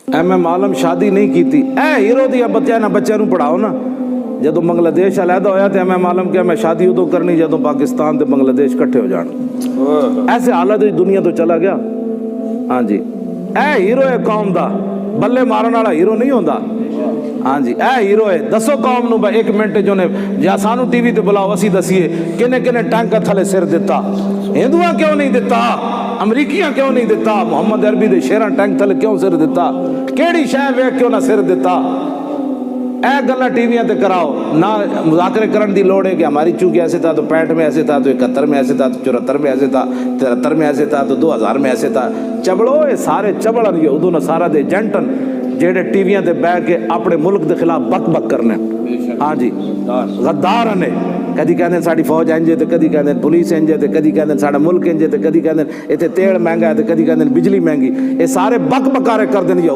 MM आलम शादी नहीं की थी। हीरो दिया बच्चों नूं पढ़ाओ ना। जो बांग्लादेश अलहदा होया तो MM आलम क्या मैं शादी उदों करनी जो पाकिस्तान ते बांग्लादेश कट्ठे हो जान। ऐसे हालत दुनिया तो चला गया। हाँ जी, हीरो है कौम दा, बल्ले मारन वाला हीरो नहीं होंदा। हाँ जी, हीरो है। दसो कौम नूं एक मिनट जो ने या सानू टीवी ते बुलाओ असी दसीए किने किने टैंक थले सिर दिता। हिंदुआ क्यों नहीं दिता, अमरीकिया क्यों नहीं दिता, मोहम्मद अरबी दे शेरां टैंक थले क्यों सिर दिता, केड़ी शह वेख क्यों ना सिर दिता। गल्लां टीवियां ते कराओ ना, मुज़ाकरे करन दी लोड़ है कि हमारी चूंकि ऐसे था तो 65 में ऐसे था तो 71 में ऐसे था तो 74 में ऐसे था 73 में ऐसे था तो 2000 में ऐसे था। चबड़ो ये सारे चबड़न उदू नसारा दे एजेंटन जेड़े टीवियां ते बैठ के अपने मुल्क के खिलाफ बक बक करने। हाँ जी, गद्दार ने। कदी कहते साड़ी फौज इंज है तो कदी कहते पुलिस इंज है तो कदी कहते साड़ा मुल्क इंज है तो कदी कहते इतने तेल महंगा है तो कदी कहते बिजली महंगी। ये सारे बक बकारे कर देन।